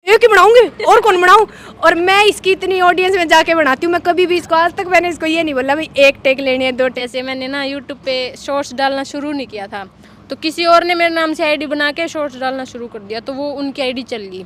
एक ही बनाऊंगी और कौन बनाऊं। और मैं इसकी इतनी ऑडियंस में जाके बनाती हूँ, मैं कभी भी इसको आज तक मैंने इसको ये नहीं बोला भाई एक टेक लेनी है 2 टेक। जैसे मैंने ना यूट्यूब पे शॉर्ट्स डालना शुरू नहीं किया था, तो किसी और ने मेरे नाम से आईडी बना के शॉर्ट्स डालना शुरू कर दिया, तो वो उनकी आईडी चल गई,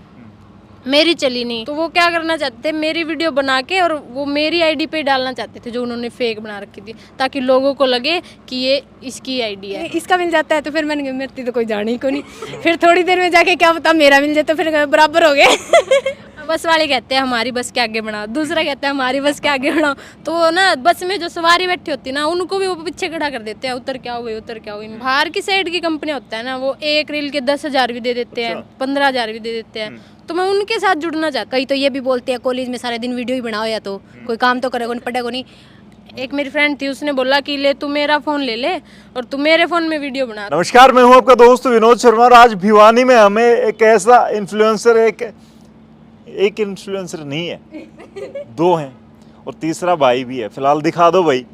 मेरी चली नहीं। तो वो क्या करना चाहते थे, मेरी वीडियो बना के और वो मेरी आईडी पे डालना चाहते थे जो उन्होंने फेक बना रखी थी, ताकि लोगों को लगे कि ये इसकी आईडी है। इसका मिल जाता है तो फिर मैंने कहा मेरी तो कोई जाने ही को नहीं। फिर थोड़ी देर में जाके क्या पता मेरा मिल जाए, तो फिर बराबर हो गए। बस वाले कहते हैं हमारी बस के आगे बढ़ाओ, दूसरा कहता है हमारी बस के आगे बढ़ाओ। तो ना बस में जो सवारी बैठी होती है ना, उनको भी वो पीछे खड़ा कर देते हैं, उतर क्या हुए उतर क्या हुए। बाहर की साइड की कंपनी होता है ना, वो एक रील के 10,000 भी दे देते हैं, 15,000 भी दे देते हैं। तो मैं उनके साथ जुड़ना चाहता। कई तो ये भी बोलते हैं कॉलेज में सारे दिन वीडियो ही बनाओ, या तो कोई काम तो करेगा नहीं पड़ेगा नहीं। एक मेरी फ्रेंड थी, उसने बोला कि ले तू मेरा फ़ोन ले ले और तू मेरे फ़ोन में वीडियो बना। नमस्कार, मैं हूं आपका दोस्त विनोद शर्मा और आज भिवानी में हमें एक ऐसा इन्फ्लुएंसर, एक इन्फ्लुएंसर नहीं है, 2 हैं और तीसरा भाई भी है। फिलहाल दिखा दो भाई,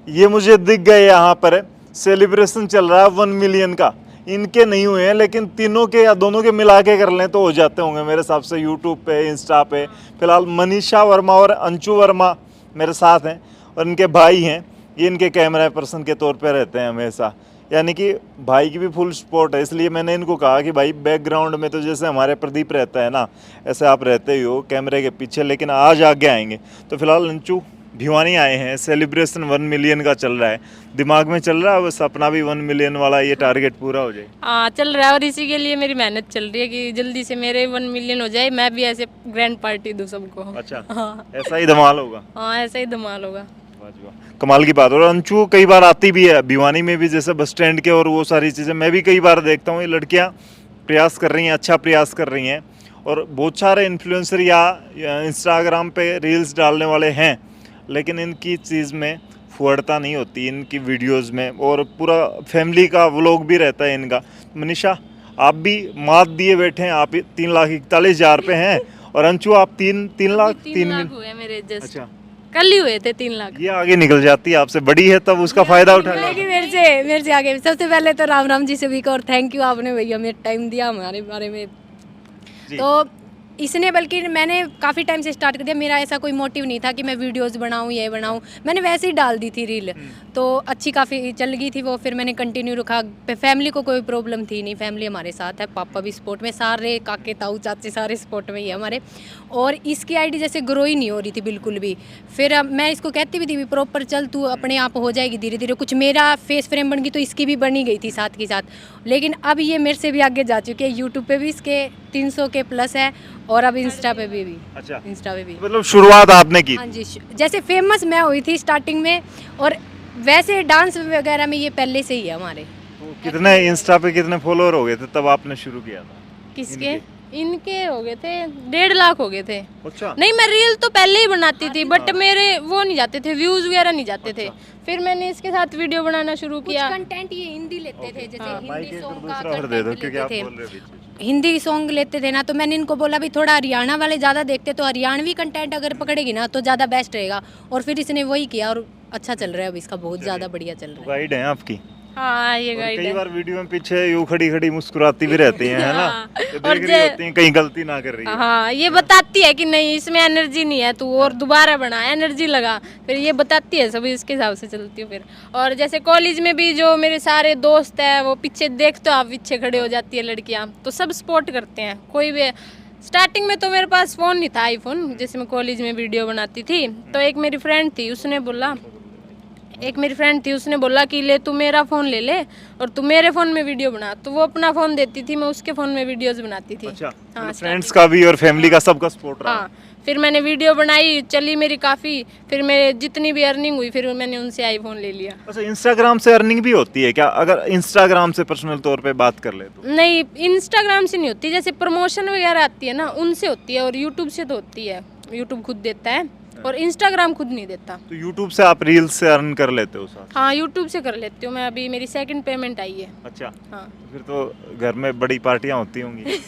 ये मुझे दिख गए। यहाँ पर सेलिब्रेशन चल रहा है 1 मिलियन का। इनके नहीं हुए हैं, लेकिन तीनों के या दोनों के मिला के कर लें तो हो जाते होंगे मेरे हिसाब से, यूट्यूब पे, इंस्टा पे। फिलहाल मनीषा वर्मा और अंशु वर्मा मेरे साथ हैं और इनके भाई हैं, ये इनके कैमरा पर्सन के तौर पे रहते हैं हमेशा। यानी कि भाई की भी फुल सपोर्ट है, इसलिए मैंने इनको कहा कि भाई बैकग्राउंड में तो जैसे हमारे प्रदीप रहता है ना, ऐसे आप रहते ही हो कैमरे के पीछे, लेकिन आज आगे आएंगे। तो फिलहाल अंशु भिवानी आए हैं, सेलिब्रेशन 1 मिलियन का चल रहा है, दिमाग में चल रहा है बस अपना भी 1 मिलियन वाला ये टारगेट पूरा हो जाए। हाँ चल रहा है, और इसी के लिए मेरी मेहनत चल रही है कि जल्दी से मेरे 1 मिलियन हो जाए, मैं भी ऐसे ग्रैंड पार्टी दूँ सबको। अच्छा, हाँ ऐसा ही धमाल होगा। हाँ ऐसा ही धमाल होगा। कमाल की बात। और अंशु कई बार आती भी है भिवानी में भी, जैसे बस स्टैंड के और वो सारी चीज़ें मैं भी कई बार देखता हूँ। ये लड़कियाँ प्रयास कर रही हैं, अच्छा प्रयास कर रही हैं। और बहुत सारे इन्फ्लुएंसर या इंस्टाग्राम पे रील्स डालने वाले हैं, लेकिन इनकी चीज़ में फुहड़ता नहीं होती इनकी वीडियोस में, और पूरा फैमिली का व्लॉग भी रहता है इनका। मनीषा, आप भी मात दिए बैठे हैं, आप 3,41,000 पे हैं, और अंशु आप 3 लाख 3 लाख हुए मेरे जस्ट। अच्छा, कल ही हुए थे 3 लाख। ये आगे निकल जाती है, आपसे बड़ी है तब उसका फायदा उठा लें। मेरे से आगे। सबसे पहले तो राम जी से भी और थैंक यू, आपने भैया हमें टाइम दिया हमारे बारे में। तो इसने, बल्कि मैंने काफ़ी टाइम से स्टार्ट कर दिया। मेरा ऐसा कोई मोटिव नहीं था कि मैं वीडियोस बनाऊं, ये बनाऊं। मैंने वैसे ही डाल दी थी रील, तो अच्छी काफ़ी चल गई थी वो। फिर मैंने कंटिन्यू रखा। फैमिली को कोई प्रॉब्लम थी नहीं, फैमिली हमारे साथ है, पापा भी सपोर्ट में, सारे काके ताऊ चाचे सारे सपोर्ट में ही है हमारे। और इसकी आईडी जैसे ग्रो ही नहीं हो रही थी बिल्कुल भी। फिर अब मैं इसको कहती भी थी प्रॉपर चल, तू अपने आप हो जाएगी धीरे धीरे। कुछ मेरा फेस फ्रेम बन गई तो इसकी भी बनी गई थी साथ के साथ। लेकिन अब ये मेरे से भी आगे जा चुकी है। यूट्यूब पे भी इसके 300 के प्लस है, और अब इंस्टा पे भी। अच्छा, इंस्टा पे भी मतलब शुरुआत आपने की? हाँ जी, जैसे फेमस मैं हुई थी स्टार्टिंग में, और वैसे डांस वगैरह में ये पहले से ही है हमारे। तो कितने इंस्टा पे कितने फॉलोअर हो गए थे तब आपने शुरू किया था? किसके? इनके हो गए थे 1.5 लाख हो गए थे। अच्छा, नहीं, मैं रील तो पहले ही बनाती थी, बट मेरे वो नहीं जाते थे, व्यूज वगैरह नहीं जाते थे। फिर मैंने इसके साथ वीडियो बनाना शुरू किया। कंटेंट ये हिंदी लेते थे, जैसे हिंदी सॉन्ग का दूसरा और दे दो कंटेंट क्योंकि आप लेते बोल थे, रहे हो बीच में। हिंदी सॉन्ग लेते थे ना। तो मैंने इनको बोला भी थोड़ा हरियाणा वाले ज़्यादा देखते, तो हरियाणवी कंटेंट अगर पकड़ेगी ना तो ज़्यादा बेस्ट रहेगा। और फिर इसने वही किया और अच्छा चल रहा है अब इसका, बहुत ज़्यादा बढ़िया चल रहा है। गाइड है आपकी? हाँ ये और गाइड कई है। बार वीडियो में पीछे यूं खड़ी खड़ी मुस्कुराती भी रहती हैं, है ना? तो और देख रही होती हैं कहीं गलती ना कर रही है। हाँ ये बताती है कि नहीं इसमें एनर्जी नहीं है, तू और दोबारा बना, एनर्जी लगा। फिर ये बताती है, सभी इसके हिसाब से चलती हूँ फिर। और जैसे कॉलेज में भी जो मेरे सारे दोस्त हैं, वो पीछे देखते हो आप, पीछे खड़े हो जाती है लड़कियाँ, तो सब सपोर्ट करते हैं। कोई भी स्टार्टिंग में तो मेरे पास फ़ोन नहीं था, आईफोन, जैसे मैं कॉलेज में वीडियो बनाती थी। तो एक मेरी फ्रेंड थी, उसने बोला कि ले तू मेरा फ़ोन ले ले और तू मेरे फ़ोन में वीडियो बना। तो वो अपना फ़ोन देती थी, मैं उसके फ़ोन में वीडियोस बनाती थी। अच्छा, हाँ, फ्रेंड्स का भी और फैमिली का सबका सपोर्ट रहा। हाँ फिर मैंने वीडियो बनाई, चली मेरी काफ़ी। फिर मेरे जितनी भी अर्निंग हुई, फिर मैंने उनसे आईफोन ले लिया। अच्छा, इंस्टाग्राम से अर्निंग भी होती है क्या, अगर इंस्टाग्राम से पर्सनल तौर पे बात कर ले तो? नहीं, इंस्टाग्राम से नहीं होती, जैसे प्रमोशन वगैरह आती है ना, उनसे होती है। और यूट्यूब से तो होती है, यूट्यूब खुद देता है, और इंस्टाग्राम खुद नहीं देता। तो यूट्यूब से आप रील्स से अर्न कर लेते हो साथ? हाँ यूट्यूब से कर लेती हूँ मैं, अभी मेरी 2nd पेमेंट आई है। अच्छा, हाँ फिर तो घर में बड़ी पार्टियां होती होंगी।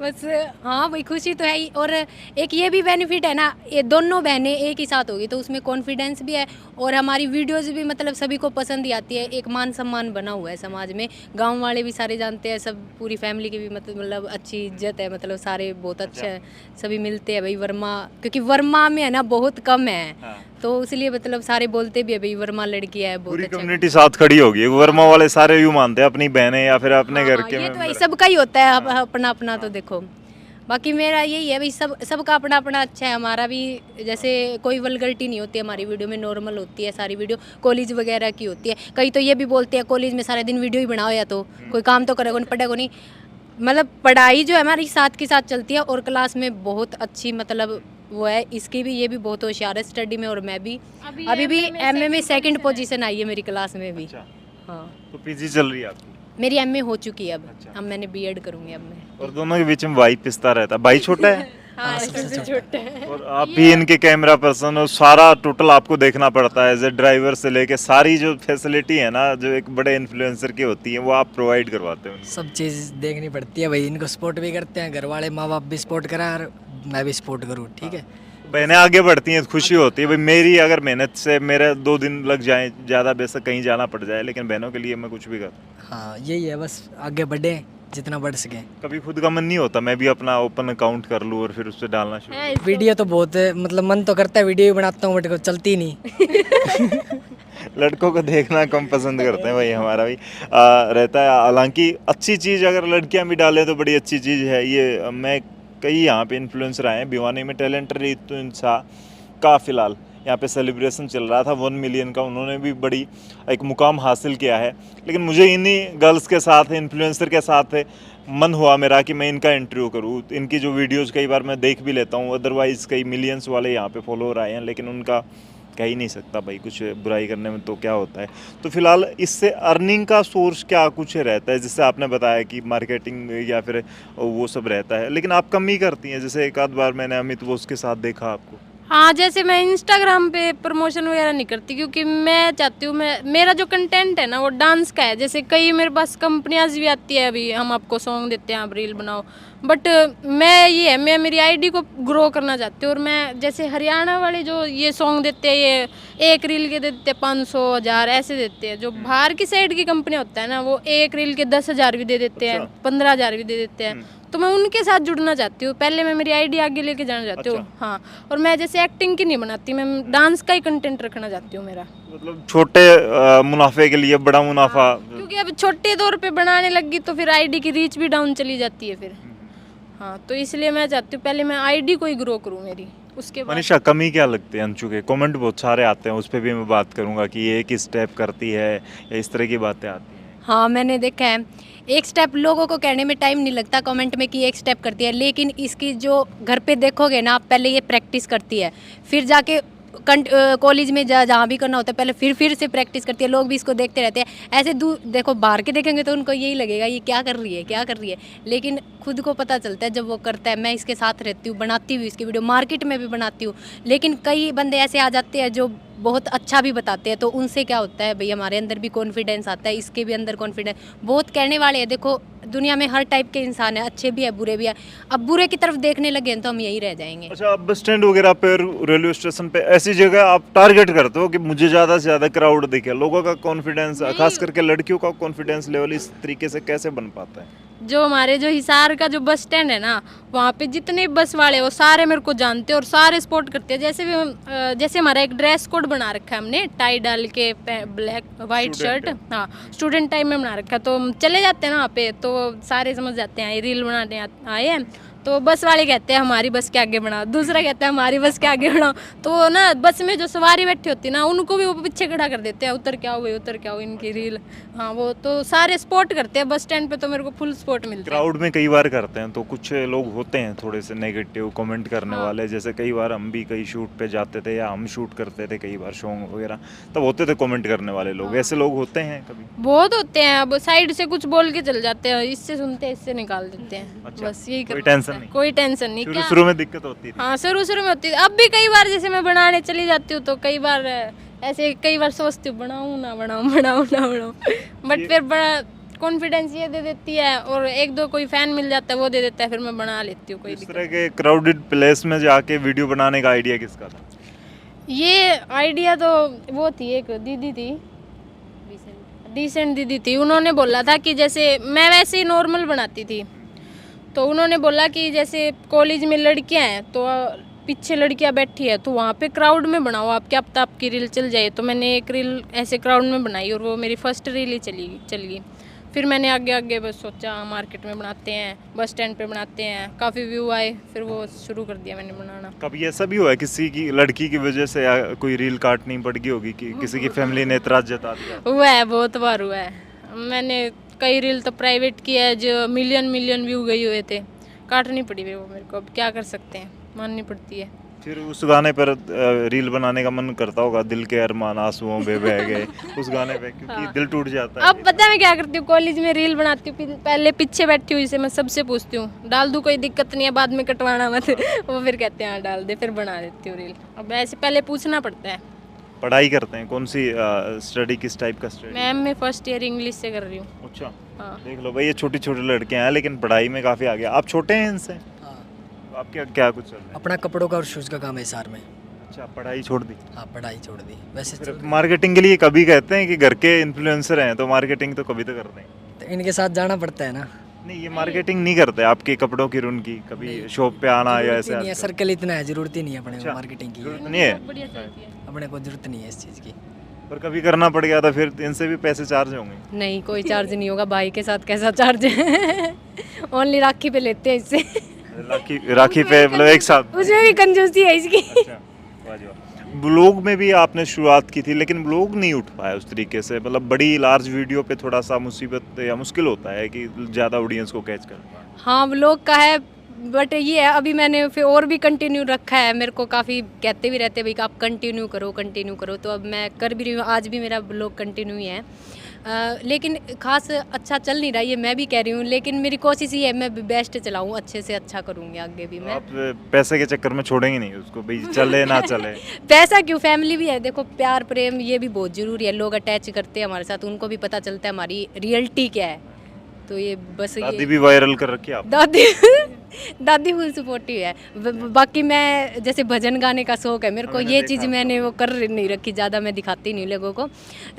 बस हाँ भाई, खुशी तो है ही। और एक ये भी बेनिफिट है ना, ये दोनों बहनें एक ही साथ होगी तो उसमें कॉन्फिडेंस भी है। और हमारी वीडियोज़ भी मतलब सभी को पसंद ही आती है। एक मान सम्मान बना हुआ है समाज में, गांव वाले भी सारे जानते हैं, सब पूरी फैमिली की भी मतलब अच्छी इज्जत है, मतलब सारे बहुत अच्छे हैं, सभी मिलते हैं भाई वर्मा, क्योंकि वर्मा में है ना बहुत कम है, तो इसलिए मतलब सारे बोलते भी है भाई वर्मा लड़की है, बहुत पूरी अच्छा। कम्युनिटी साथ खड़ी होगी, वर्मा वाले सारे यूं मानते हैं अपनी बहनें या फिर अपने घर के ये तो भाई मेंबर। सबका ही होता है, अपना अपना तो देखो। बाकी मेरा यही है भाई, सबका अपना अपना अच्छा है। हमारा भी जैसे कोई वल्गरिटी नहीं होती हमारी वीडियो में, नॉर्मल होती है सारी वीडियो, कॉलेज वगैरह की होती है। कई तो ये भी बोलते हैं कॉलेज में सारे दिन वीडियो ही बनाओ, या तो कोई काम तो करेगा नहीं, पढ़ेगा नहीं। मतलब पढ़ाई जो है हमारी साथ के साथ चलती है, और क्लास में बहुत अच्छी मतलब वो है, इसकी भी ये भी बहुत होशियार है स्टडी में, और मैं भी अभी भी एमए में सेकंड पोजीशन आई है मेरी क्लास में भी। अच्छा, हाँ, तो पीजी चल रही है आपकी? मेरी एमए हो चुकी है अब। अच्छा। अब मैंने बीएड करूँगी अब मैं। और दोनों के बीच में भाई पिसता रहता है। भाई छोटा है हाँ, सबसे छोटे हैं। और आप भी इनके कैमरा पर्सन हो, सारा टोटल आपको देखना पड़ता है, एज ए ड्राइवर से लेके सारी जो फैसिलिटी है ना जो एक बड़े इन्फ्लुएंसर की होती है वो आप प्रोवाइड करवाते हो उनको। सब चीज़ देखनी पड़ती है भाई, इनको सपोर्ट भी करते हैं घर वाले, माँ बाप भी सपोर्ट करा और मैं भी सपोर्ट करूँ, ठीक है। बहनें आगे बढ़ती हैं, खुशी होती है भाई मेरी, अगर मेहनत से मेरे 2 दिन लग जाए ज़्यादा, बेशक कहीं जाना पड़ जाए, लेकिन बहनों के लिए मैं कुछ भी करता। हाँ यही है, बस आगे बढ़े जितना बढ़ सके। कभी खुद का मन नहीं होता मैं भी अपना ओपन अकाउंट कर लूँ और फिर उस पर डालना शुरू? है इसको। वीडियो तो बहुत मतलब मन तो करता है, वीडियो भी बनाता हूँ बट को चलती नहीं। लड़कों को देखना कम पसंद करते हैं भाई, हमारा भी रहता है। हालांकि अच्छी चीज़ अगर लड़कियां भी डालें तो बड़ी अच्छी चीज़ है ये। मैं कई यहाँ पे इन्फ्लुएंसर आए हैं, भिवानी में टैलेंटेड इंसा का फिलहाल यहाँ पे सेलिब्रेशन चल रहा था 1 मिलियन का, उन्होंने भी बड़ी एक मुकाम हासिल किया है। लेकिन मुझे इन्हीं गर्ल्स के साथ, इन्फ्लुएंसर के साथ मन हुआ मेरा कि मैं इनका इंटरव्यू करूँ। इनकी जो वीडियोस कई बार मैं देख भी लेता हूँ, अदरवाइज़ कई मिलियंस वाले यहाँ पे फॉलोअर आए हैं, लेकिन उनका कह ही नहीं सकता भाई, कुछ बुराई करने में तो क्या होता है। तो फिलहाल इससे अर्निंग का सोर्स क्या कुछ रहता है? जैसे आपने बताया कि मार्केटिंग या फिर वो सब रहता है, लेकिन आप कम ही करती हैं। जैसे एक आध बार मैंने अमित बोस के साथ देखा आपको। हाँ, जैसे मैं इंस्टाग्राम पे प्रमोशन वगैरह नहीं करती, क्योंकि मैं चाहती हूँ मेरा जो कंटेंट है ना वो डांस का है। जैसे कई मेरे पास कंपनियाँ भी आती है, अभी हम आपको सॉन्ग देते हैं, आप रील बनाओ, बट मैं मेरी आईडी को ग्रो करना चाहती हूँ। और मैं जैसे हरियाणा वाले जो ये सॉन्ग देते हैं, ये एक रील के देते हैं 500 1000 ऐसे देते हैं। जो बाहर की साइड की कंपनियाँ होता है ना, वो एक रील के 10,000 भी दे देते हैं, 15,000 भी दे देते हैं। तो मैं उनके साथ जुड़ना चाहती हूँ, पहले मैं मेरी आईडी आगे लेके जाना चाहती हूँ। हाँ, और मैं जैसे एक्टिंग की नहीं बनाती, मैं डांस का ही कंटेंट रखना चाहती हूँ मेरा। मतलब छोटे मुनाफे के लिए बड़ा मुनाफा। क्योंकि अब छोटे तौर पे बनाने लगी तो फिर आईडी की रीच भी डाउन चली जाती है फिर। हाँ, तो इसलिए मैं चाहती हूँ पहले मैं आईडी को ही ग्रो करूँ मेरी, उसके बाद। मनीषा, कमी क्या लगती है अंशु के? कमेंट बहुत सारे आते हैं, उस पर भी मैं बात करूंगा कि ये किस स्टेप करती है या इस तरह की बातें आती हैं। हाँ, मैंने देखा है, एक स्टेप लोगों को कहने में टाइम नहीं लगता कमेंट में कि एक स्टेप करती है, लेकिन इसकी जो घर पे देखोगे ना आप, पहले ये प्रैक्टिस करती है, फिर जाके कॉलेज में जहाँ भी करना होता है पहले फिर से प्रैक्टिस करती है। लोग भी इसको देखते रहते हैं ऐसे। देखो बाहर के देखेंगे तो उनको यही लगेगा ये क्या कर रही है, क्या कर रही है, लेकिन खुद को पता चलता है जब वो करता है। मैं इसके साथ रहती हूँ, बनाती हूँ इसकी वीडियो, मार्केट में भी बनाती हूँ, लेकिन कई बंदे ऐसे आ जाते हैं जो बहुत अच्छा भी बताते हैं, तो उनसे क्या होता है भाई, हमारे अंदर भी कॉन्फिडेंस आता है, इसके भी अंदर कॉन्फिडेंस। बहुत कहने वाले हैं, देखो दुनिया में हर टाइप के इंसान है, अच्छे भी है बुरे भी है। अब बुरे की तरफ देखने लगे हैं तो हम यही रह जाएंगे। अच्छा, आप बस स्टैंड वगैरह पे, रेलवे स्टेशन पे, ऐसी जगह आप टारगेट करते हो कि मुझे ज़्यादा से ज़्यादा क्राउड दिखे? लोगों का कॉन्फिडेंस, खास करके लड़कियों का कॉन्फिडेंस लेवल इस तरीके से कैसे बन पाता है? जो हमारे जो हिसार का जो बस स्टैंड है ना, वहाँ पे जितने बस वाले वो सारे मेरे को जानते हैं और सारे सपोर्ट करते हैं। जैसे भी जैसे हमारा एक ड्रेस कोड बना रखा है हमने, टाई डाल के ब्लैक वाइट शर्ट, हाँ स्टूडेंट टाइम में बना रखा है, तो हम चले जाते हैं ना वहाँ पे तो सारे समझ जाते हैं ये रील बनाने आए हैं। तो बस वाले कहते हैं हमारी बस के आगे बनाओ, दूसरा कहता है हमारी बस के आगे बनाओ। तो ना बस में जो सवारी बैठी होती है ना, उनको भी वो पीछे खड़ा कर देते हैं, उतर क्या हो भाई, उतर क्या हो, इनकी रील। हाँ, वो तो सारे सपोर्ट करते हैं बस स्टैंड पे, तो मेरे को फुल सपोर्ट मिलता है। क्राउड में कई बार करते हैं तो कुछ लोग होते हैं थोड़े से नेगेटिव कमेंट करने वाले। जैसे कई बार हम भी कई शूट पे जाते थे या हम शूट करते थे कई बार सॉन्ग वगैरह, तब होते थे कमेंट करने वाले लोग। ऐसे लोग होते हैं कभी? बहुत होते हैं, अब साइड से कुछ बोल के चल जाते हैं, इससे सुनते हैं इससे निकाल देते हैं। अच्छा, बस यही कोई करना टेंशन होता है। नहीं? कोई टेंशन नहीं। क्या शुरू में दिक्कत होती थी? हाँ, शुरू में होती थी। अब भी कई बार जैसे मैं बनाने चली जाती हूँ तो कई बार ऐसे कई बार सोचती हूँ बनाऊँ ना बनाऊँ, बनाऊँ ना बनाऊँ, बट फिर बड़ा कॉन्फिडेंस ये दे देती है और एक दो कोई फैन मिल जाता है वो दे देता है, फिर मैं बना लेती हूँ। कोई इस तरह के क्राउडेड प्लेस में जाके वीडियो बनाने का आइडिया किसका था? ये आइडिया तो वो थी, एक दीदी थी, डिसेंट दीदी थी, उन्होंने बोला था कि जैसे मैं वैसे ही नॉर्मल बनाती थी, तो उन्होंने बोला कि जैसे कॉलेज में लड़कियां हैं तो पीछे लड़कियां बैठी है तो वहाँ पे क्राउड में बनाओ, आप क्या पता आपकी रील चल जाए। तो मैंने एक रील ऐसे क्राउड में बनाई और वो मेरी फर्स्ट रील ही चल गई। फिर मैंने आगे आगे बस सोचा मार्केट में बनाते हैं, बस स्टैंड पे बनाते हैं, काफ़ी व्यू आए, फिर वो शुरू कर दिया मैंने बनाना। कभी ऐसा भी हुआ है किसी की लड़की की वजह से या कोई रील काटनी पड़ गई होगी कि किसी की फैमिली ने एतराज जता दिया? हुआ है, बहुत बार हुआ है। मैंने कई रील तो प्राइवेट की है जो मिलियन व्यू गई हुए थे, काटनी पड़ी वो मेरे को, अब क्या कर सकते हैं, माननी पड़ती है। फिर उस गाने पर रील बनाने का मन करता होगा, दिल के अरमान आंसुओं में बह गए उस गाने पे, क्योंकि दिल टूट जाता है। अब पता है मैं क्या करती हूँ, कॉलेज में रील बनाती हूँ, पहले पीछे बैठी हुई से मैं सबसे पूछती हूँ डाल दूँ, कोई दिक्कत नहीं है, बाद में कटवाना मत। वो फिर कहते हैं हाँ डाल दे, फिर बना देती हूँ रील। अब ऐसे पहले पूछना पड़ता है। पढ़ाई करते हैं, कौन सी स्टडी, किस टाइप का स्टडी? मैं एमए फर्स्ट ईयर इंग्लिश से कर रही हूँ। अच्छा, हाँ। देख लो भाई, ये छोटी छोटी लड़कियां हैं लेकिन पढ़ाई में काफ़ी आगे। आप छोटे हैं इनसे? हाँ, तो आप क्या क्या कुछ चल रहा है? अपना कपड़ों का और शूज़ का काम है SR में। अच्छा, पढ़ाई छोड़ दी? हाँ, पढ़ाई छोड़ दी। वैसे फिर मार्केटिंग के लिए कभी कहते हैं कि घर के इन्फ्लुएंसर हैं तो मार्केटिंग तो कभी तो करते हैं। तो इनके साथ जाना पड़ता है ना। नहीं, ये मार्केटिंग नहीं करते आपके कपड़ों की, उनकी कभी शॉप पे आना या जरूरत ऐसे? ही नहीं है, सर्कल इतना है, जरूरत ही नहीं है अपने अच्छा, को मार्केटिंग की। जरूरत नहीं है, बढ़िया चलती है। अपने को जरूरत नहीं है इस चीज़ की। पर कभी करना पड़ गया तो फिर इनसे भी पैसे चार्ज होंगे? नहीं, कोई चार्ज नहीं होगा, भाई के साथ कैसा चार्ज है। ओनली राखी पे लेते हैं इससे। राखी राखी पे मतलब एक साथ? उसमें भी कंजूसी है इसकी। अच्छा, वाह जी वाह। ब्लॉग में भी आपने शुरुआत की थी लेकिन ब्लॉग नहीं उठ पाया उस तरीके से, मतलब बड़ी लार्ज वीडियो पे थोड़ा सा मुसीबत या मुश्किल होता है कि ज़्यादा ऑडियंस को कैच कर पाए। हाँ, व्लॉग का है, बट ये है अभी मैंने फिर और भी कंटिन्यू रखा है। मेरे को काफ़ी कहते भी रहते हैं भाई कि आप कंटिन्यू करो, तो अब मैं कर भी रही हूँ। आज भी मेरा ब्लॉग कंटिन्यू ही है, लेकिन खास अच्छा चल नहीं रहा, ये मैं भी कह रही हूँ, लेकिन मेरी कोशिश ये है मैं बेस्ट चलाऊँ, अच्छे से अच्छा करूँगी आगे भी मैं। आप पैसे के चक्कर में छोड़ेंगे नहीं उसको, भाई चले ना चले? पैसा क्यों, फैमिली भी है, देखो प्यार प्रेम ये भी बहुत ज़रूरी है। लोग अटैच करते हैं हमारे साथ, उनको भी पता चलता है हमारी रियलिटी क्या है, तो ये बस दादी ये भी वायरल कर रखी है आप? दादी दादी फुल सपोर्टिव है। बाकी मैं जैसे भजन गाने का शौक है मेरे को, मैंने ये देखा चीज़ मैंने वो कर नहीं रखी, ज़्यादा मैं दिखाती नहीं लोगों को।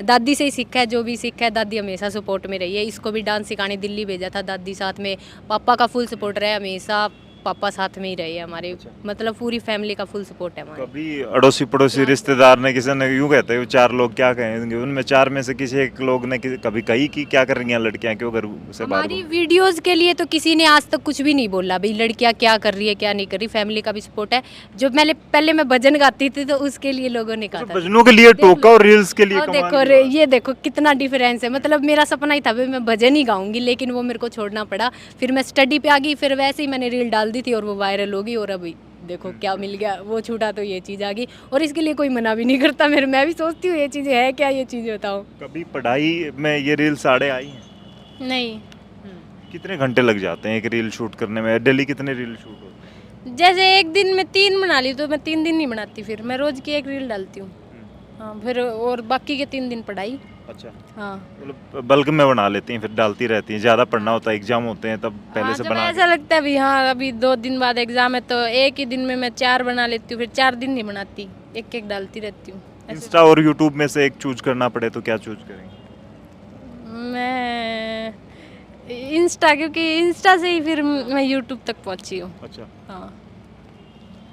दादी से ही सीखा है, जो भी सीखा है, दादी हमेशा सपोर्ट में रही है। इसको भी डांस सिखाने दिल्ली भेजा था दादी साथ में, पापा का फुल सपोर्ट रहा है हमेशा, पापा साथ में ही रहे हमारे, मतलब पूरी फैमिली का फुल सपोर्ट है हमारे। कभी अड़ोसी पड़ोसी रिश्तेदार ने, किसी ने यूँ कहते हैं चार लोग क्या कहेंगे, उनमें चार में से किसी एक लोग ने कभी कही कि क्या कर रही हैं लड़कियां, क्यों घर से बाहर? हमारी वीडियोस के लिए तो किसी ने आज तक कुछ भी नहीं बोला भाई लड़कियां क्या कर रही है क्या नहीं कर रही, फैमिली का भी सपोर्ट है। जो पहले मैं भजन गाती थी तो उसके लिए लोगों ने कहा था, भजनों के लिए टोका और रील्स के लिए और कमाल देखो की बात। ये देखो कितना डिफरेंस है। मतलब मेरा सपना ही था भाई मैं भजन ही गाऊंगी, लेकिन वो मेरे को छोड़ना पड़ा। फिर मैं स्टडी पे आ गई, फिर वैसे ही मैंने रील डाल दी थी और वो वायरल होगी, और अभी देखो क्या मिल गया, वो छूटा तो ये चीज़ आ गई। और इसके लिए कोई मना भी नहीं करता मेरे, मैं भी सोचती हूँ ये चीज़ें है क्या, ये चीज़ें बताओ। कभी पढ़ाई में ये रील साड़े आई हैं? नहीं, कितने घंटे लग जाते हैं एक रील शूट करने में? डेली कितने रील शूट होते हैं? जैसे एक दिन में 3 बना ली तो मैं 3 दिन नहीं बनाती, फिर मैं रोज की एक रील डालती हूँ। हाँ, फिर और बाकी के 3 दिन पढ़ाई। अच्छा, हाँ, मतलब बल्क में बना लेती हैं, फिर डालती रहती हैं। ज़्यादा पढ़ना होता है, एग्जाम होते हैं तब पहले हाँ, से जब बना ऐसा लगता है भी हाँ अभी 2 दिन बाद एग्जाम है तो एक ही दिन में मैं 4 बना लेती हूँ, फिर 4 दिन नहीं बनाती, एक डालती रहती हूँ। इंस्टा और यूट्यूब में से एक चूज करना पड़े तो क्या चूज करेंगे? मैं इंस्टा, क्योंकि इंस्टा से ही फिर मैं यूट्यूब तक पहुँची हूँ। अच्छा, हाँ,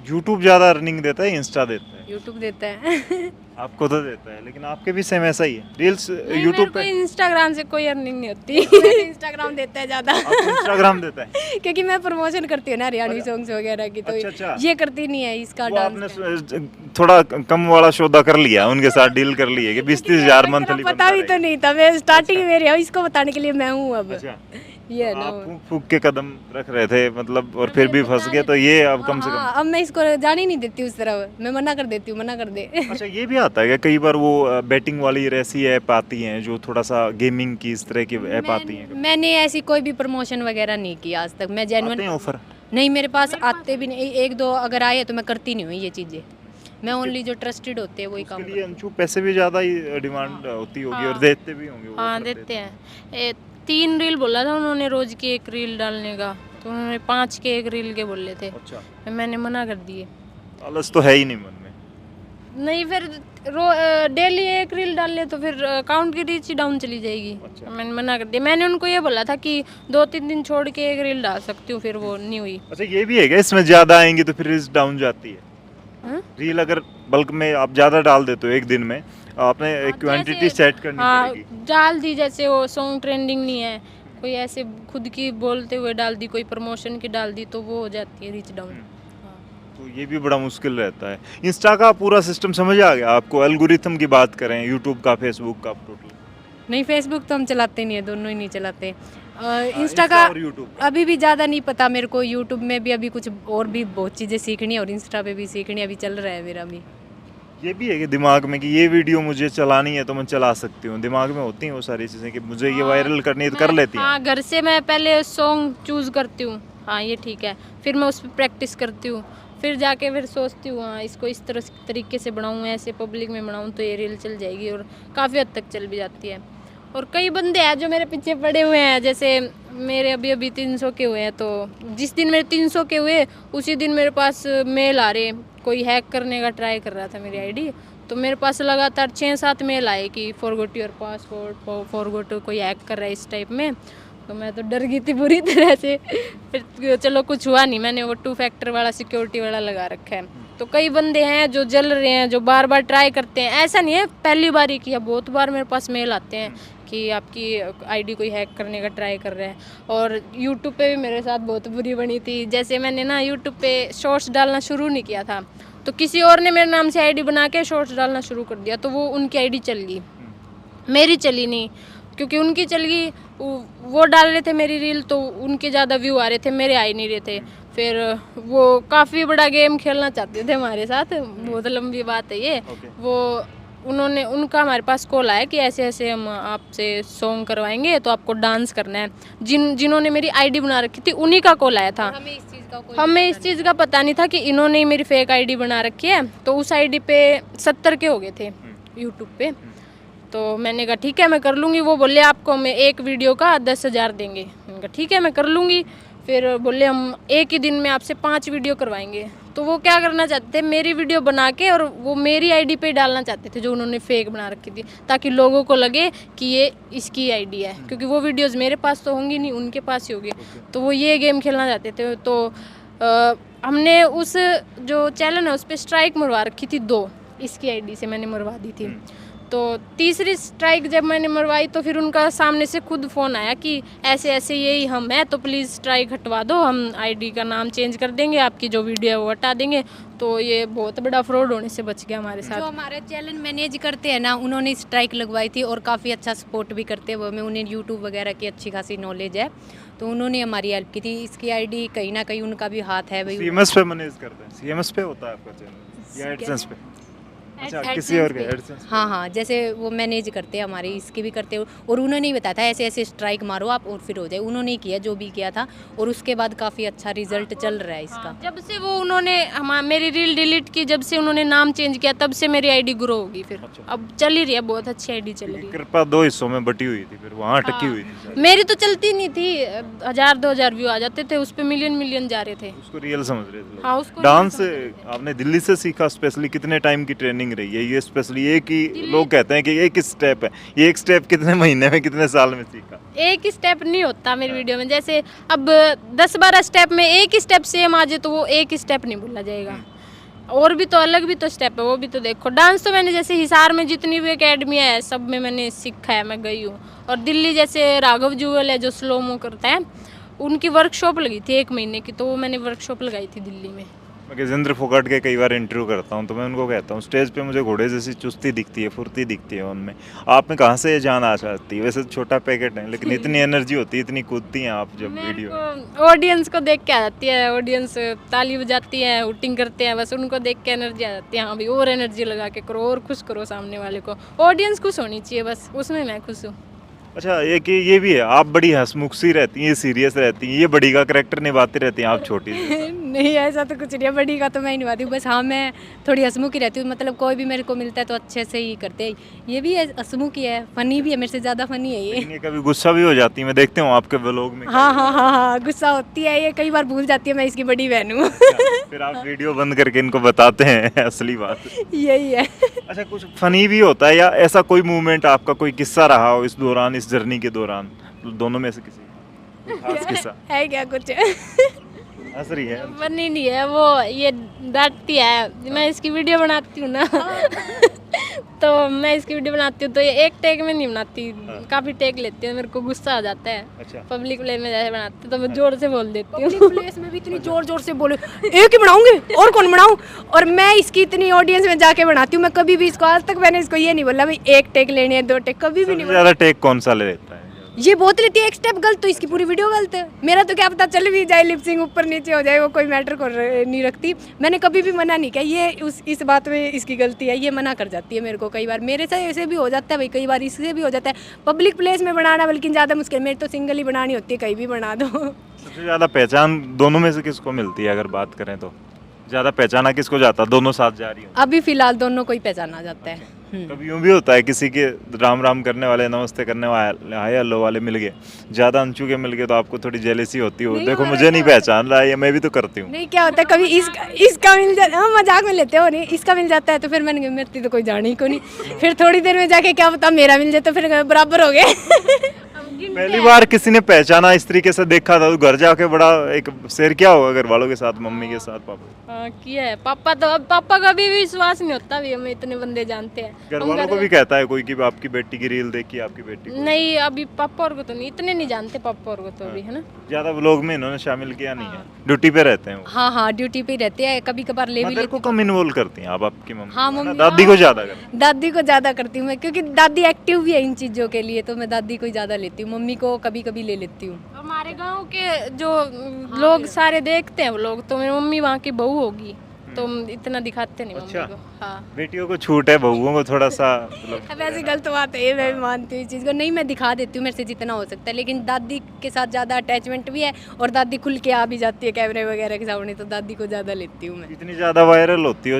यूट्यूब ज़्यादा अर्निंग देता है, इंस्टा देता है? यूट्यूब देता है। आपको तो देता है, लेकिन आपके भी सेम ऐसा ही है। रील्स मेरे यूट्यूब को पे इंस्टाग्राम से कोई अर्निंग नहीं होती। इंस्टाग्राम देता है ज़्यादा। आपको इंस्टाग्राम देता है? क्योंकि मैं प्रमोशन करती हूँ ना हरियाणवी सॉन्ग्स वगैरह की, तो अच्छा। ये करती नहीं है इसका वो डांस। आपने थोड़ा कम वाला सौदा कर लिया, उनके साथ डील कर ली है कि 20-30 हज़ार मंथली पता भी तो नहीं था, मैं स्टार्टिंग में रही हूँ, इसको बताने के लिए मैं हूँ अब। अच्छा, ये है ना। आप फूक फूक के कदम रख रहे थे मतलब, और फिर भी फंस गए, तो ये अब कम से हाँ, अब मैं इसको जाने ही नहीं देती उस तरफ, मैं मना कर देती हूँ, मना कर दे। कम। अच्छा, ये भी आता है क्या कई बार वो बैटिंग वाली ऐसी ऐप आती हैं जो थोड़ा सा गेमिंग की, इस तरह की ऐप आती हैं? मैंने ऐसी कोई भी प्रमोशन वगैरह नहीं की आज तक, मैं आते हैं जेन्युइन ऑफर? नहीं, मेरे पास आते भी नहीं, 1-2 अगर आए तो मैं करती नहीं हूँ ये चीज़ें। मैं ओनली जो ट्रस्टेड होते हैं वही काम उसके लिए अंशु पैसे भी ज़्यादा ही डिमांड होती होगी और देते भी होंगे वो, हाँ, offer देते हैं। 3 रील बोला था उन्होंने रोज की एक रील डालने का, तो उन्होंने 5 के एक रील के बोले थे, अच्छा, मैंने मना कर दिए। आलस तो है ही नहीं मन में? नहीं फिर डेली एक रील डाल ले तो फिर अकाउंट की रीच ही डाउन चली जाएगी। मैंने मना कर दिया। मैंने उनको ये बोला था कि 2-3 दिन छोड़ के एक रील डाल सकती हूँ, फिर वो नहीं हुई। अच्छा ये भी है क्या, इसमें ज्यादा आएंगी तो फिर रीच डाउन जाती है? हाँ? रील अगर बल्क में आप ज्यादा डाल देते हो एक दिन में, आपने एक क्वांटिटी जैसे- सेट करनी हाँ पड़ेगी। डाल दी, जैसे वो सॉन्ग ट्रेंडिंग नहीं है, कोई ऐसे खुद की बोलते हुए डाल दी, कोई प्रमोशन की डाल दी, तो वो हो जाती है रीच डाउन। तो ये भी बड़ा मुश्किल रहता है। इंस्टा का पूरा सिस्टम समझ आ गया आपको? एल्गोरिथम की बात करें, यूट्यूब का, फेसबुक का, टोटल नहीं, फेसबुक तो हम चलाते नहीं है, दोनों ही नहीं चलाते। इंस्टा का और यूट्यूब। अभी भी ज़्यादा नहीं पता मेरे को। यूट्यूब में भी अभी कुछ और भी बहुत चीज़ें सीखनी है और इंस्टा पे भी सीखनी है, अभी चल रहा है मेरा भी। ये भी है कि दिमाग में कि ये वीडियो मुझे चलानी है तो मैं चला सकती हूँ, दिमाग में होती हैं वो सारी चीज़ें कि मुझे ये वायरल करनी है तो कर लेती हैं। हाँ घर से मैं पहले सॉन्ग चूज़ करती हूँ, हाँ ये ठीक है, फिर मैं उस पर प्रैक्टिस करती हूँ, फिर जाके फिर सोचती हूँ हाँ इसको इस तरीके से बनाऊँ, ऐसे पब्लिक में बनाऊँ तो ये रील चल जाएगी, और काफ़ी हद तक चल भी जाती है। और कई बंदे हैं जो मेरे पीछे पड़े हुए हैं, जैसे मेरे अभी 300 के हुए हैं, तो जिस दिन मेरे 300 के हुए उसी दिन मेरे पास मेल आ रहे, कोई हैक करने का ट्राई कर रहा था मेरी आईडी, तो मेरे पास लगातार 6-7 मेल आए कि फॉरगॉट योर पासवर्ड, फॉरगॉट कोई हैक कर रहा है इस टाइप में। तो मैं तो डर गई थी बुरी तरह से। फिर चलो कुछ हुआ नहीं, मैंने वो 2 फैक्टर वाला सिक्योरिटी वाला लगा रखा है। तो कई बंदे हैं जो जल रहे हैं, जो बार बार ट्राई करते हैं, ऐसा नहीं है पहली बार ही किया, बहुत बार मेरे पास मेल आते हैं कि आपकी आईडी कोई हैक करने का ट्राई कर रहे हैं। और यूट्यूब पे भी मेरे साथ बहुत बुरी बनी थी। जैसे मैंने ना यूट्यूब पे शॉर्ट्स डालना शुरू नहीं किया था, तो किसी और ने मेरे नाम से आईडी बना के शॉर्ट्स डालना शुरू कर दिया, तो वो उनकी आईडी चल गई, मेरी चली नहीं, क्योंकि उनकी चल गई, वो डाल रहे थे मेरी रील तो उनके ज़्यादा व्यू आ रहे थे, मेरे आ ही नहीं रहे थे। फिर वो काफ़ी बड़ा गेम खेलना चाहते थे हमारे साथ, बहुत लंबी बात है ये। वो उनका हमारे पास कॉल आया कि ऐसे ऐसे हम आपसे सॉन्ग करवाएंगे तो आपको डांस करना है। जिन्होंने मेरी आईडी बना रखी थी उन्हीं का कॉल आया था। हमें इस चीज़ का पता नहीं था कि इन्होंने ही मेरी फेक आईडी बना रखी है। तो उस आईडी पे 70 के हो गए थे यूट्यूब पे। तो मैंने कहा ठीक है मैं कर लूँगी। वो बोले आपको हम एक वीडियो का 10,000 देंगे। मैंने कहा ठीक है मैं कर लूँगी। फिर बोले हम एक ही दिन में आपसे 5 वीडियो करवाएंगे। तो वो क्या करना चाहते थे, मेरी वीडियो बना के और वो मेरी आईडी पे डालना चाहते थे जो उन्होंने फेक बना रखी थी, ताकि लोगों को लगे कि ये इसकी आईडी है, क्योंकि वो वीडियोस मेरे पास तो होंगी नहीं, उनके पास ही होगी। तो वो ये गेम खेलना चाहते थे। तो हमने उस जो चैनल है उस पर स्ट्राइक मरवा रखी थी 2, इसकी आईडी से मैंने मरवा दी थी। तो तीसरी स्ट्राइक जब मैंने मरवाई तो फिर उनका सामने से खुद फ़ोन आया कि ऐसे ऐसे यही हम हैं, तो प्लीज़ स्ट्राइक हटवा दो, हम आईडी का नाम चेंज कर देंगे, आपकी जो वीडियो है वो हटा देंगे। तो ये बहुत बड़ा फ्रॉड होने से बच गया हमारे साथ। जो हमारे चैनल मैनेज करते हैं ना, उन्होंने स्ट्राइक लगवाई थी और काफ़ी अच्छा सपोर्ट भी करते हैं वो हमें। उन्हें यूट्यूब वगैरह की अच्छी खासी नॉलेज है, तो उन्होंने हमारी हेल्प की थी। इसकी आईडी कहीं ना कहीं उनका भी हाथ है भाई। सीएमएस पे मैनेज करते हैं? सीएमएस पे होता है आपका चैनल या एडसेंस पे? अच्छा किसी और के एडसेंस? हाँ हाँ, जैसे वो मैनेज करते हैं हमारी, इसकी भी करते हैं। और उन्होंने ही बताया था ऐसे ऐसे स्ट्राइक मारो आप और फिर हो जाए। उन्होंने ही किया जो भी किया था, और उसके बाद काफ़ी अच्छा रिजल्ट चल रहा है इसका। जब से वो उन्होंने मेरी रील डिलीट की, जब से उन्होंने नाम चेंज किया, तब से मेरी आईडी ग्रो होगी। फिर अब चल ही रही है, बहुत अच्छी आईडी चल रही है। कृपा 2 हिस्सों में बटी हुई थी, फिर वहाँ अटकी हुई थी शायद। मेरी तो चलती नहीं थी, 1000-2000 व्यू आ जाते थे, उस पर मिलियन जा रहे थे। उसको रियल समझ रहे थे लोग। हाँ, उसको डांस आपने दिल्ली से सीखा स्पेशली? कितने टाइम की ट्रेनिंग रही है ये? स्पेशली एक ही लोग कहते हैं कि एक स्टेप है, ये एक स्टेप कितने महीने में, कितने साल में सीखा? एक ही स्टेप नहीं होता मेरी वीडियो में। जैसे अब 10-12 स्टेप में एक ही स्टेप सेम आ जाए तो वो एक ही स्टेप नहीं बोला जाएगा। और भी तो अलग भी तो स्टेप है, वो भी तो देखो। डांस तो मैंने जैसे हिसार में जितनी भी एकेडमी है सब में मैंने सीखा है, मैं गई हूँ। और दिल्ली जैसे राघव जुगल है जो स्लोमो करता है, उनकी वर्कशॉप लगी थी 1 महीने की, तो वो मैंने वर्कशॉप लगाई थी दिल्ली में। मैं गजेंद्र फोगाट के कई बार इंटरव्यू करता हूं तो मैं उनको कहता हूं स्टेज पे मुझे घोड़े जैसी चुस्ती दिखती है, फुर्ती दिखती है उनमें। आप में कहाँ से ये जान आ जाती है? वैसे छोटा पैकेट है लेकिन इतनी एनर्जी होती है, इतनी कूदती हैं आप जब वीडियो। ऑडियंस को देख के आ जाती है, ऑडियंस ताली बजाती है, हुटिंग करते हैं, बस उनको देख के एनर्जी आ जाती है। हाँ भाई और एनर्जी लगा के करो और खुश करो सामने वाले को। ऑडियंस खुश होनी चाहिए, बस उसमें मैं खुश हूँ। अच्छा ये भी है, आप बड़ी हंसमुख सी रहती हैं, ये सीरियस रहती हैं, ये बड़ी का करेक्टर निभाती रहती हैं, आप छोटी सी। नहीं ऐसा तो कुछ नहीं है, बड़ी का तो मैं ही निभाती हूँ, बस हाँ मैं थोड़ी हंसमुखी रहती हूँ, मतलब कोई भी मेरे को मिलता है तो अच्छे से ही करते हैं। ये भी है हंसमुखी है, फनी भी है, मेरे से ज़्यादा फनी है ये। लेकिन ये कभी गुस्सा भी हो जाती है, मैं देखते हूँ आपके व्लॉग में। हाँ हाँ हाँ हाँ, गुस्सा होती है ये, कई बार भूल जाती है मैं इसकी बड़ी बहन हूँ। फिर आप वीडियो बंद करके इनको बताते हैं असली बात। यही है। अच्छा, कुछ फनी भी होता है या ऐसा कोई मूवमेंट आपका, कोई किस्सा रहा हो इस दौरान, इस जर्नी के दौरान, दोनों में से किसी कोई खास किस्सा? है क्या कुछ? हंस रही है। बनी नहीं है वो, ये डांटती है। मैं इसकी वीडियो बनाती हूँ ना तो मैं इसकी वीडियो बनाती हूँ तो ये एक टेक में नहीं बनाती, काफ़ी टेक लेती है, मेरे को गुस्सा आ जाता है। अच्छा। पब्लिक प्लेस में जैसे बनाती हूँ तो मैं जोर से बोल देती हूँ। पब्लिक प्लेस में भी इतनी जोर जोर से बोले, एक ही बनाऊंगे और कौन बनाऊं, और मैं इसकी इतनी ऑडियंस में जाके बनाती हूँ। मैं कभी भी इसको, आज तक मैंने इसको ये नहीं बोला भाई एक टेक लेनी है, 2 टेक, कभी भी नहीं सबसे बोला। ज्यादा टेक कौन सा ले लेता है? ये बहुत लेती है, एक स्टेप गलत तो इसकी पूरी वीडियो गलत है। मेरा तो क्या पता चल भी जाए, लिपसिंग ऊपर नीचे हो जाए, वो कोई मैटर को नहीं रखती। मैंने कभी भी मना नहीं किया, ये इस बात में इसकी गलती है, ये मना कर जाती है मेरे को। कई बार मेरे से ऐसे भी हो जाता है भाई, कई बार इससे भी हो जाता है। पब्लिक प्लेस में बनाना बल्कि ज़्यादा मुश्किल, मेरी तो सिंगल ही बनानी होती है, कहीं भी बना दो। सबसे ज्यादा पहचान दोनों में से किसको मिलती है अगर बात करें तो? ज्यादा पहचाना किसको जाता, दोनों साथ जा रही हो? अभी फिलहाल दोनों को ही पहचाना जाता है। कभी यूं भी होता है किसी के राम राम करने वाले, नमस्ते करने वाले, हाय हेलो वाले मिल गए, ज्यादा अंशु के मिल गए तो आपको थोड़ी जेलेसी होती हो, देखो मुझे नहीं पहचान रहा है, ये मैं भी तो करती हूँ। नहीं, क्या होता है कभी इसका मिल जाता है, मजाक में लेते हो नहीं, इसका मिल जाता है तो फिर मैंने कहा मेरी तो कोई जानी को नहीं। फिर थोड़ी देर में जाके क्या पता मेरा मिल जाए तो फिर बराबर हो गए। पहली बार किसी ने पहचाना इस तरीके से देखा था तो घर जाके बड़ा एक शेर क्या होगा घर वालों के साथ, मम्मी के साथ, पापा? हाँ किया है। पापा तो, अब पापा का भी विश्वास नहीं होता भी हमें इतने बंदे जानते हैं। घर हम वालों को भी कहता है कोई कि आपकी बेटी की रील देखी, आपकी बेटी को? नहीं, अभी पापा और को तो नहीं, इतने नहीं जानते पापा और को तो अभी, है ना। ज्यादा व्लॉग में इन्होंने शामिल किया नहीं है, ड्यूटी पे रहते हैं वो। हाँ हाँ, ड्यूटी पे रहते हैं, कभी कभार ले भी मदर लेते को कम इन्वॉल्व करती हैं आप, आपकी मम्मी? हाँ, है ना? मम्मी- दादी को ज्यादा करती दादी को ज़्यादा करती हूँ मैं, क्योंकि दादी एक्टिव भी है इन चीज़ों के लिए, तो मैं दादी को ही ज़्यादा लेती हूँ, मम्मी को कभी कभी ले लेती हूँ। हमारे गांव के जो लोग सारे देखते हैं वो लोग, तो मेरी मम्मी वहाँ की बहू होगी तो इतना दिखाते नहीं मम्मी अच्छा। को। हाँ, बेटियों को छूट है, बहुओं को थोड़ा सा मतलब। अब ऐसी गलत बात है ये, मैं भी मानती हूँ इस चीज़ को, नहीं मैं दिखा देती हूँ मेरे से जितना हो सकता है, लेकिन दादी के साथ ज़्यादा अटैचमेंट भी है, और दादी खुल के आ भी जाती है कैमरे वगैरह के सामने, तो दादी को ज़्यादा लेती हूँ मैं। इतनी ज्यादा वायरल होती हो,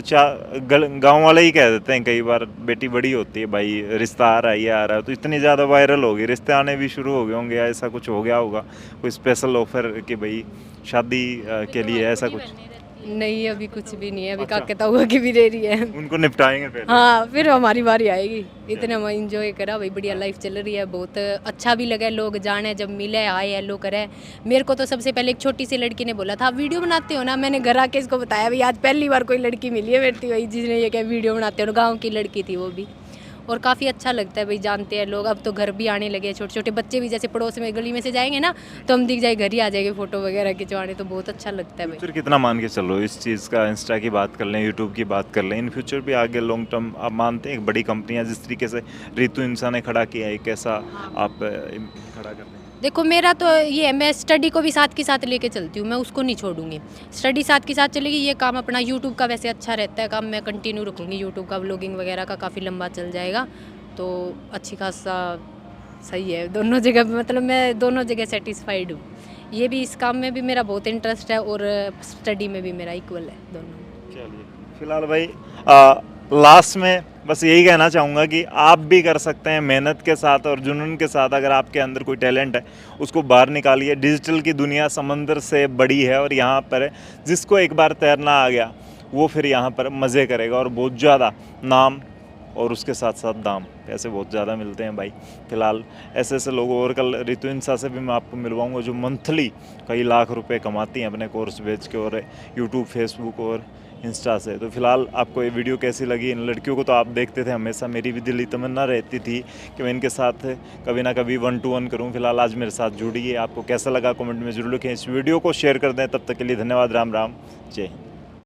गांव वाले ही कह देते हैं कई बार, बेटी बड़ी होती है भाई, रिश्ता आ रहा है, ये आ रहा है, तो इतनी ज्यादा वायरल होगी, रिश्ते आने भी शुरू हो गए होंगे, या ऐसा कुछ हो गया होगा, कोई स्पेशल ऑफर कि भाई शादी के लिए ऐसा कुछ? नहीं, अभी कुछ भी नहीं है, अभी अच्छा। काके ताऊ की भी दे रही है। उनको निपटाएंगे पहले। हाँ, फिर हमारी बारी आएगी। इतने हम इंजॉय करा भाई, बढ़िया लाइफ चल रही है, बहुत अच्छा भी लगा, लोग जाने जब मिले, आए हेलो करे। मेरे को तो सबसे पहले एक छोटी सी लड़की ने बोला था, आप वीडियो बनाते हो ना, मैंने घर आके इसको बताया भाई आज पहली बार कोई लड़की मिली है मेरी भाई जिसने ये क्या वीडियो बनाते हो, गाँव की लड़की थी वो भी, और काफ़ी अच्छा लगता है भाई, जानते हैं लोग, अब तो घर भी आने लगे हैं, छोटे छोटे बच्चे भी, जैसे पड़ोस में गली में से जाएंगे ना तो हम दिख जाए, घर ही आ जाएंगे फोटो वगैरह खिंचवाने, तो बहुत अच्छा लगता है भाई। फ्यूचर कितना मान के चलो इस चीज़ का? इंस्टा की बात कर लें, यूट्यूब की बात कर लें, इन फ्यूचर भी आगे लॉन्ग टर्म आप मानते हैं एक बड़ी कंपनियां जिस तरीके से रितु इंसान ने खड़ा किया है, कैसा आप खड़ा करते हैं? देखो मेरा तो ये है, मैं स्टडी को भी साथ के साथ लेके चलती हूँ, मैं उसको नहीं छोड़ूंगी, स्टडी साथ के साथ चलेगी। ये काम अपना यूट्यूब का वैसे अच्छा रहता है काम, मैं कंटिन्यू रखूँगी, यूट्यूब का व्लॉगिंग वगैरह का काफ़ी लंबा चल जाएगा, तो अच्छी खासा सही है दोनों जगह, मतलब मैं दोनों जगह सेटिस्फाइड हूँ। ये भी, इस काम में भी मेरा बहुत इंटरेस्ट है और स्टडी में भी मेरा इक्वल है दोनों। चलिए, फिलहाल भाई लास्ट में बस यही कहना चाहूँगा कि आप भी कर सकते हैं मेहनत के साथ और जुनून के साथ, अगर आपके अंदर कोई टैलेंट है उसको बाहर निकालिए। डिजिटल की दुनिया समंदर से बड़ी है और यहाँ पर जिसको एक बार तैरना आ गया वो फिर यहाँ पर मज़े करेगा, और बहुत ज़्यादा नाम और उसके साथ साथ दाम, पैसे बहुत ज़्यादा मिलते हैं भाई। फिलहाल ऐसे ऐसे लोग, और कल रितु इंसा से भी मैं आपको मिलवाऊंगा जो मंथली कई लाख रुपए कमाती हैं अपने कोर्स बेच के, और यूट्यूब, फेसबुक और इंस्टा से। तो फिलहाल आपको ये वीडियो कैसी लगी? इन लड़कियों को तो आप देखते थे हमेशा, मेरी भी दिली तमन्ना रहती थी कि मैं इनके साथ कभी ना कभी 1 to 1 करूँ। फिलहाल आज मेरे साथ जुड़िए, आपको कैसा लगा कमेंट में जरूर लिखें, इस वीडियो को शेयर कर दें। तब तक के लिए धन्यवाद, राम राम, जय हिंद।